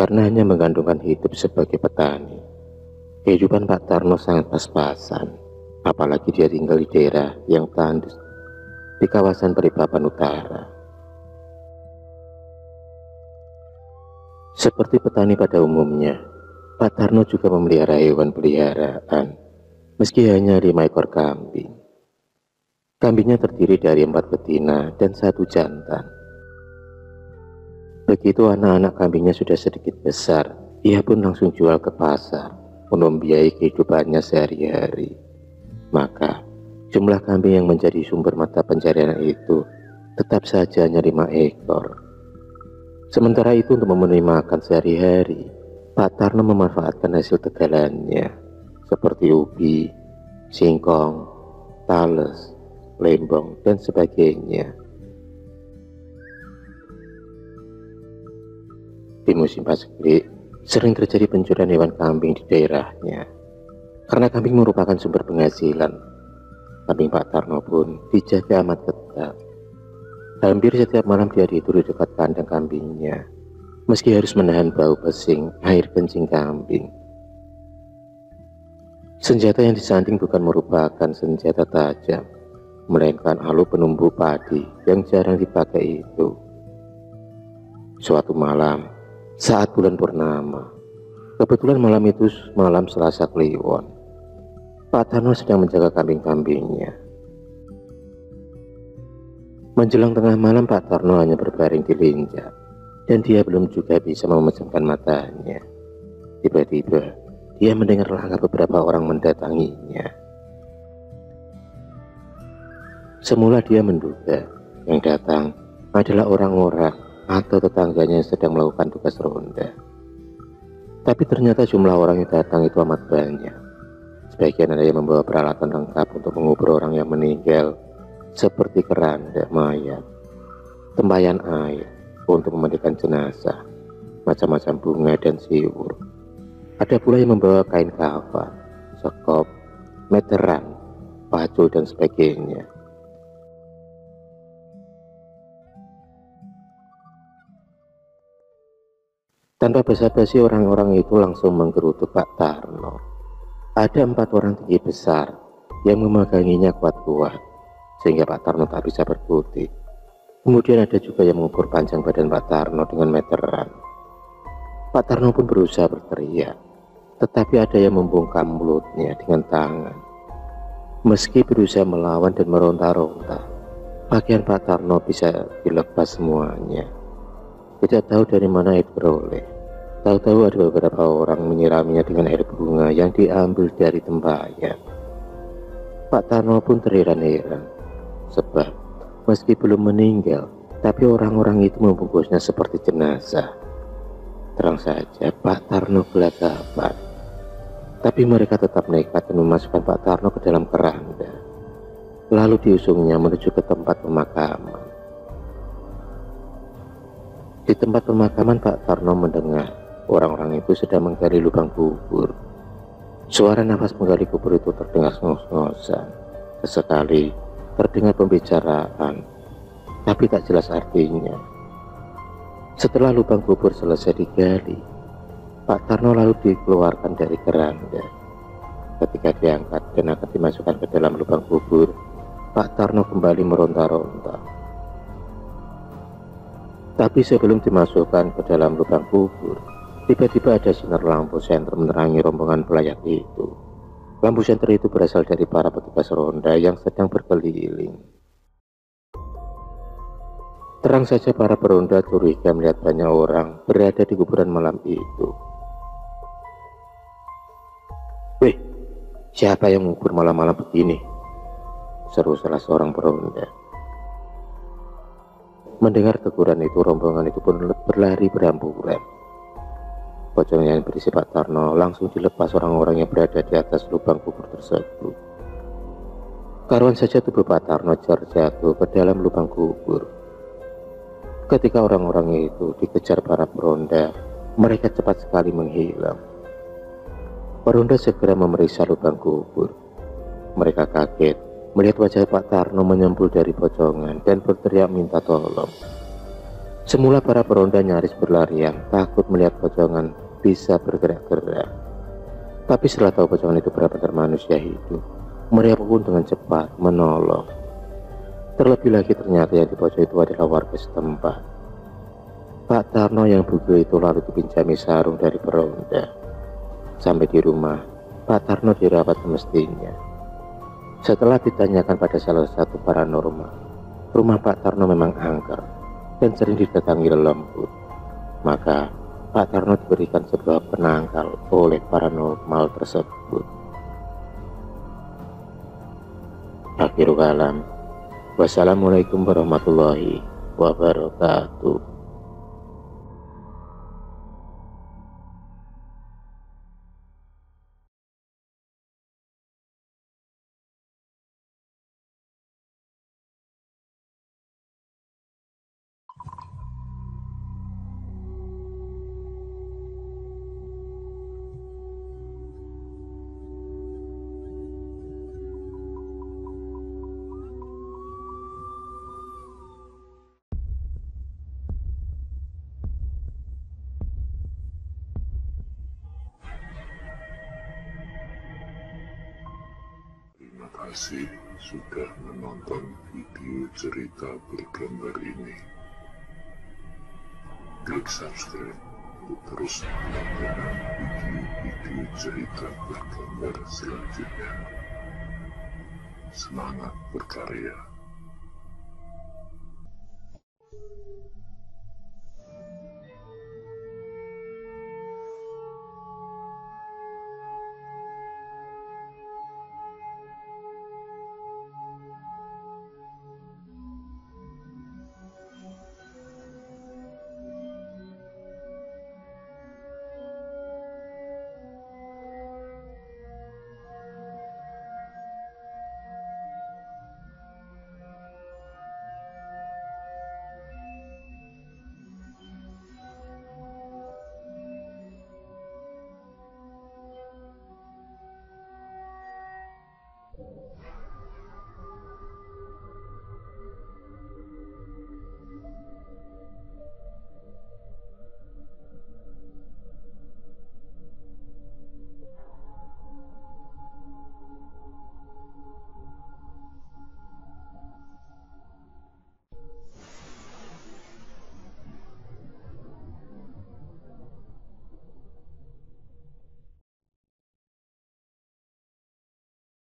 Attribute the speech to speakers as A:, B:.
A: Karena hanya menggantungkan hidup sebagai petani, kehidupan Pak Tarno sangat pas-pasan. Apalagi dia tinggal di daerah yang tandus di kawasan Balikpapan Utara. Seperti petani pada umumnya, Pak Tarno juga memelihara hewan peliharaan, meski hanya 5 ekor kambing. Kambingnya terdiri dari 4 betina dan 1 jantan. Begitu anak-anak kambingnya sudah sedikit besar, ia pun langsung jual ke pasar untuk membiayai kehidupannya sehari-hari. Maka jumlah kambing yang menjadi sumber mata pencarian itu tetap saja hanya 5 ekor. Sementara itu untuk memenuhi makan sehari-hari, Pak Tarno memanfaatkan hasil tegalannya seperti ubi, singkong, tales, lembong, dan sebagainya. Di musim paseglik, sering terjadi pencurian hewan kambing di daerahnya. Karena kambing merupakan sumber penghasilan, kambing Pak Tarno pun dijaga amat ketat. Hampir setiap malam dia tidur di dekat kandang kambingnya, meski harus menahan bau pesing air kencing kambing. Senjata yang disanding bukan merupakan senjata tajam, melainkan alu penumbuh padi yang jarang dipakai itu. Suatu malam, saat bulan purnama, kebetulan malam itu malam Selasa Kliwon, Pak Tarno sedang menjaga kambing-kambingnya. Menjelang tengah malam, Pak Tarno hanya berbaring di linjak, dan dia belum juga bisa memejamkan matanya. Tiba-tiba, dia mendengar langkah beberapa orang mendatanginya. Semula dia menduga yang datang adalah orang-orang atau tetangganya yang sedang melakukan tugas ronda. Tapi ternyata jumlah orang yang datang itu amat banyak. Sebagian ada yang membawa peralatan lengkap untuk mengubur orang yang meninggal, seperti keranda mayat, tempayan air untuk memandikan jenazah, macam-macam bunga dan siwur. Ada pula yang membawa kain kafan, sekop, meteran, pacul, dan sebagainya. Tanpa basa-basi, orang-orang itu langsung menggerutu Pak Tarno. Ada 4 orang tinggi besar yang memeganginya kuat-kuat, sehingga Pak Tarno tak bisa berkutik. Kemudian ada juga yang mengukur panjang badan Pak Tarno dengan meteran. Pak Tarno pun berusaha berteriak, tetapi ada yang membungkam mulutnya dengan tangan. Meski berusaha melawan dan meronta-ronta, pakaian Pak Tarno bisa dilepas semuanya. Tidak tahu dari mana itu beroleh. Tahu-tahu ada beberapa orang menyiraminya dengan air bunga yang diambil dari tempayan. Pak Tarno pun terheran-heran, sebab meski belum meninggal, tapi orang-orang itu membungkusnya seperti jenazah. Terang saja Pak Tarno gelagapan, tapi mereka tetap nekat dan memasukkan Pak Tarno ke dalam keranda, lalu diusungnya menuju ke tempat pemakaman. Di tempat pemakaman, Pak Tarno mendengar orang-orang itu sedang menggali lubang kubur. Suara nafas menggali kubur itu terdengar ngos-ngosan. Sesekali terdengar pembicaraan, tapi tak jelas artinya. Setelah lubang kubur selesai digali, Pak Tarno lalu dikeluarkan dari keranda. Ketika diangkat dan akan dimasukkan ke dalam lubang kubur, Pak Tarno kembali meronta-ronta. Tapi sebelum dimasukkan ke dalam lubang kubur, tiba-tiba ada sinar lampu senter menerangi rombongan pelayat itu. Lampu senter itu berasal dari para petugas ronda yang sedang berkeliling. Terang saja para peronda curiga melihat banyak orang berada di kuburan malam itu. "Weh, siapa yang ngubur malam-malam begini?" seru salah seorang peronda. Mendengar teguran itu, rombongan itu pun berlari beramburan. Pocong yang berisi Pak Tarno langsung dilepas orang-orang yang berada di atas lubang kubur tersebut. Karuan saja tubuh Pak Tarno jatuh ke dalam lubang kubur. Ketika orang-orang itu dikejar para peronda, mereka cepat sekali menghilang. Peronda segera memeriksa lubang kubur. Mereka kaget melihat wajah Pak Tarno menyembul dari pocongan dan berteriak minta tolong. Semula para peronda nyaris berlarian, takut melihat pocongan bisa bergerak-gerak. Tapi setelah tahu pocongan itu benar-benar manusia hidup, mereka pun dengan cepat menolong. Terlebih lagi ternyata yang di pojok itu adalah warga setempat. Pak Tarno yang bugil itu lalu dipinjami sarung dari peronda. Sampai di rumah, Pak Tarno dirawat semestinya. Setelah ditanyakan pada salah satu paranormal, rumah Pak Tarno memang angker dan sering didatangi lelembut. Maka Pak Tarno diberikan sebuah penangkal oleh paranormal tersebut. Akhirul kalam. Wassalamualaikum warahmatullahi wabarakatuh.
B: Terima kasih sudah menonton video cerita bergambar ini. Klik subscribe untuk terus mendapatkan video-video cerita bergambar selanjutnya. Semangat berkarya.